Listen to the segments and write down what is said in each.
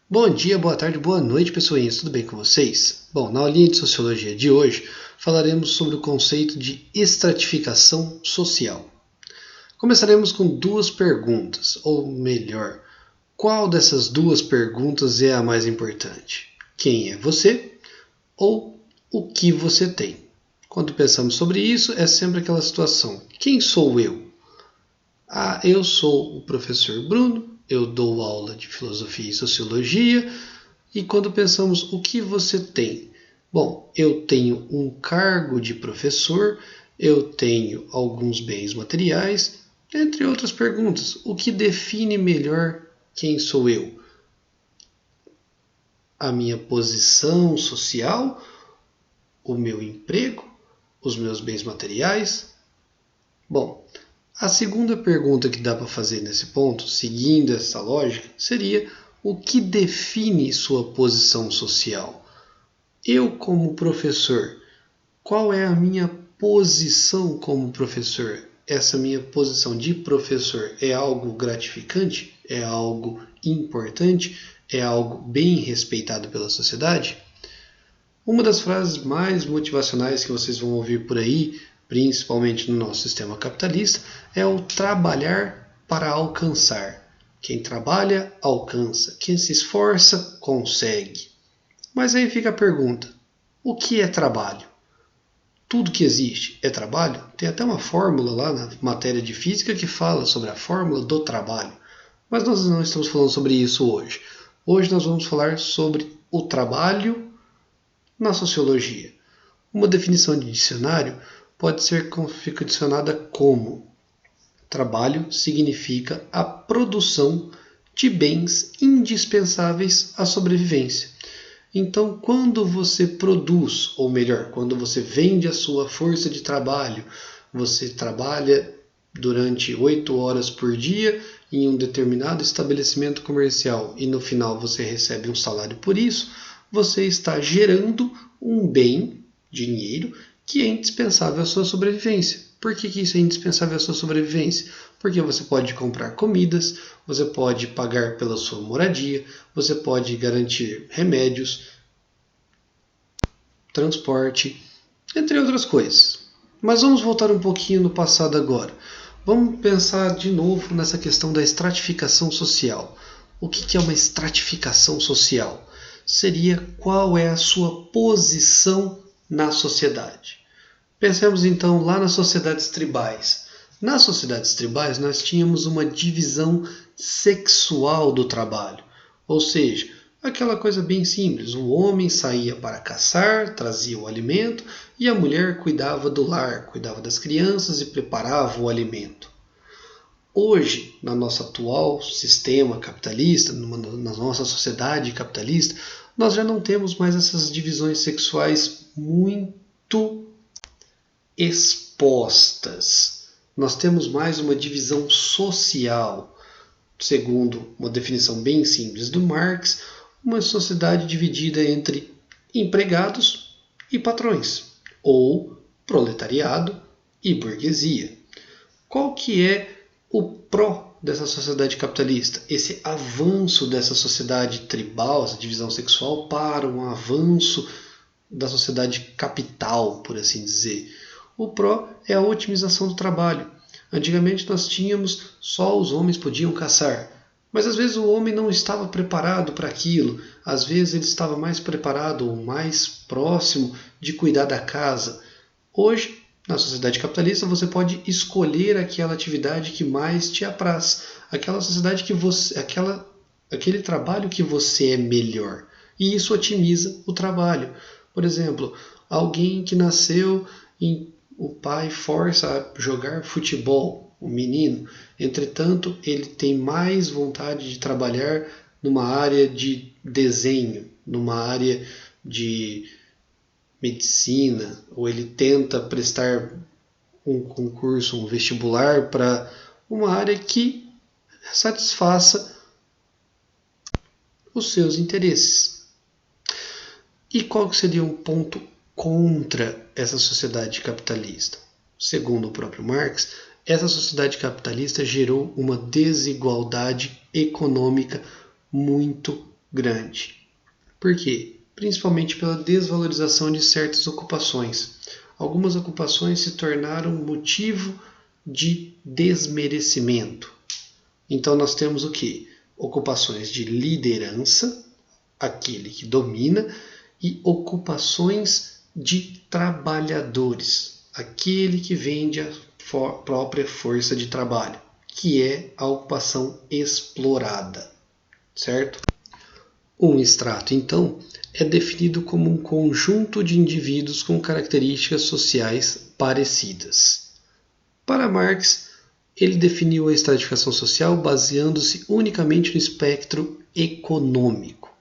Bom dia, boa tarde, boa noite, pessoinhas. Tudo bem com vocês? Bom, na aulinha de Sociologia de hoje, falaremos sobre o conceito de estratificação social. Começaremos com duas perguntas, ou melhor, qual dessas duas perguntas é a mais importante? Quem é você ou o que você tem? Quando pensamos sobre isso, é sempre aquela situação: quem sou eu? Eu sou o professor Bruno, eu dou aula de filosofia e sociologia. E quando pensamos o que você tem? Bom, eu tenho um cargo de professor, eu tenho alguns bens materiais, entre outras perguntas. O que define melhor quem sou eu? A minha posição social, o meu emprego, os meus bens materiais? Bom, a segunda pergunta que dá para fazer nesse ponto, seguindo essa lógica, seria: o que define sua posição social? Eu, como professor, qual é a minha posição como professor? Essa minha posição de professor é algo gratificante? É algo importante? É algo bem respeitado pela sociedade? Uma das frases mais motivacionais que vocês vão ouvir por aí, principalmente no nosso sistema capitalista, é o trabalhar para alcançar. Quem trabalha, alcança. Quem se esforça, consegue. Mas aí fica a pergunta: o que é trabalho? Tudo que existe é trabalho? Tem até uma fórmula lá na matéria de física que fala sobre a fórmula do trabalho. Mas nós não estamos falando sobre isso hoje. Hoje nós vamos falar sobre o trabalho na sociologia. Uma definição de dicionário pode ser condicionada como: trabalho significa a produção de bens indispensáveis à sobrevivência. Então, quando você produz, ou melhor, quando você vende a sua força de trabalho, você trabalha durante 8 horas por dia em um determinado estabelecimento comercial e no final você recebe um salário por isso, você está gerando um bem, dinheiro, que é indispensável à sua sobrevivência. Por que isso é indispensável à sua sobrevivência? Porque você pode comprar comidas, você pode pagar pela sua moradia, você pode garantir remédios, transporte, entre outras coisas. Mas vamos voltar um pouquinho no passado agora. Vamos pensar de novo nessa questão da estratificação social. O que é uma estratificação social? Seria qual é a sua posição na sociedade. Pensemos então lá nas sociedades tribais. Nas sociedades tribais nós tínhamos uma divisão sexual do trabalho, ou seja, aquela coisa bem simples: o homem saía para caçar, trazia o alimento, e a mulher cuidava do lar, cuidava das crianças e preparava o alimento. Hoje, no nosso atual sistema capitalista, na nossa sociedade capitalista, nós já não temos mais essas divisões sexuais muito expostas. Nós temos mais uma divisão social. Segundo uma definição bem simples do Marx, uma sociedade dividida entre empregados e patrões, ou proletariado e burguesia. Qual que é o pró dessa sociedade capitalista? Esse avanço dessa sociedade tribal, essa divisão sexual, para um avanço da sociedade capital, por assim dizer. O pró é a otimização do trabalho. Antigamente nós tínhamos só os homens podiam caçar, mas às vezes o homem não estava preparado para aquilo, às vezes ele estava mais preparado ou mais próximo de cuidar da casa. Hoje, na sociedade capitalista, você pode escolher aquela atividade que mais te apraz, aquela sociedade que você, aquele trabalho que você é melhor. E isso otimiza o trabalho. Por exemplo, alguém que nasceu em o pai força a jogar futebol, o menino. Entretanto, ele tem mais vontade de trabalhar numa área de desenho, numa área de medicina, ou ele tenta prestar um concurso, um vestibular para uma área que satisfaça os seus interesses. E qual seria um ponto contra essa sociedade capitalista? Segundo o próprio Marx, essa sociedade capitalista gerou uma desigualdade econômica muito grande. Por quê? Principalmente pela desvalorização de certas ocupações. Algumas ocupações se tornaram motivo de desmerecimento. Então nós temos o quê? Ocupações de liderança, aquele que domina, e ocupações de trabalhadores, aquele que vende a própria força de trabalho, que é a ocupação explorada, certo? Um estrato, então, é definido como um conjunto de indivíduos com características sociais parecidas. Para Marx, ele definiu a estratificação social baseando-se unicamente no espectro econômico,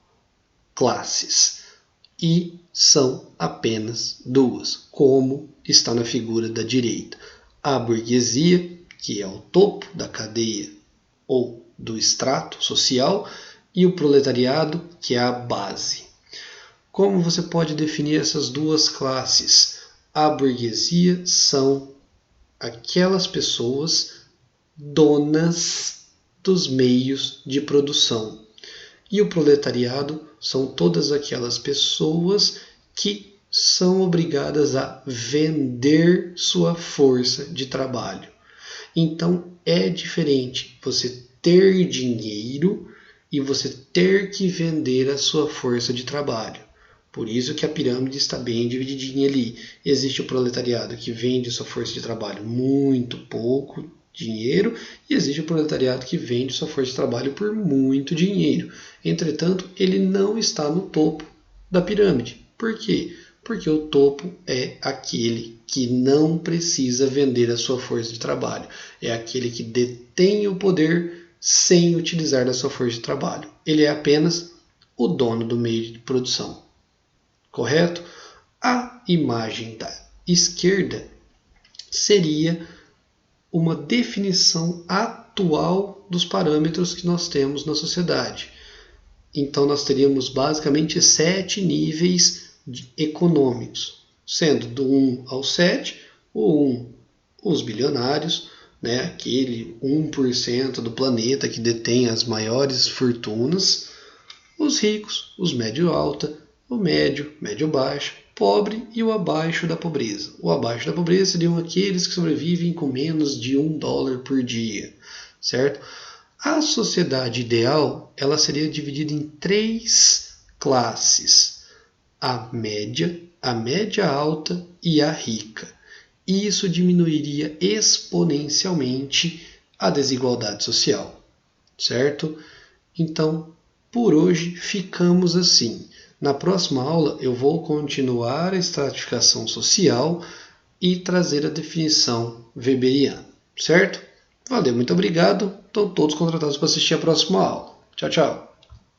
classes, e são apenas duas, como está na figura da direita. A burguesia, que é o topo da cadeia ou do extrato social, e o proletariado, que é a base. Como você pode definir essas duas classes? A burguesia são aquelas pessoas donas dos meios de produção. E o proletariado são todas aquelas pessoas que são obrigadas a vender sua força de trabalho. Então é diferente você ter dinheiro e você ter que vender a sua força de trabalho. Por isso que a pirâmide está bem divididinha ali. Existe o proletariado que vende sua força de trabalho muito pouco dinheiro e existe o proletariado que vende sua força de trabalho por muito dinheiro. Entretanto, ele não está no topo da pirâmide. Por quê? Porque o topo é aquele que não precisa vender a sua força de trabalho. É aquele que detém o poder sem utilizar da sua força de trabalho. Ele é apenas o dono do meio de produção. Correto? A imagem da esquerda seria uma definição atual dos parâmetros que nós temos na sociedade. Então nós teríamos basicamente 7 níveis econômicos, sendo do 1 ao 7, o 1 os bilionários, né, aquele 1% do planeta que detém as maiores fortunas, os ricos, os médio-alta, o médio, médio-baixo, pobre e o abaixo da pobreza. O abaixo da pobreza seriam aqueles que sobrevivem com menos de $1 por dia, certo? A sociedade ideal, ela seria dividida em 3 classes: a média alta e a rica. E isso diminuiria exponencialmente a desigualdade social, certo? Então, por hoje ficamos assim. Na próxima aula eu vou continuar a estratificação social e trazer a definição weberiana, certo? Valeu, muito obrigado. Estão todos contratados para assistir a próxima aula. Tchau, tchau.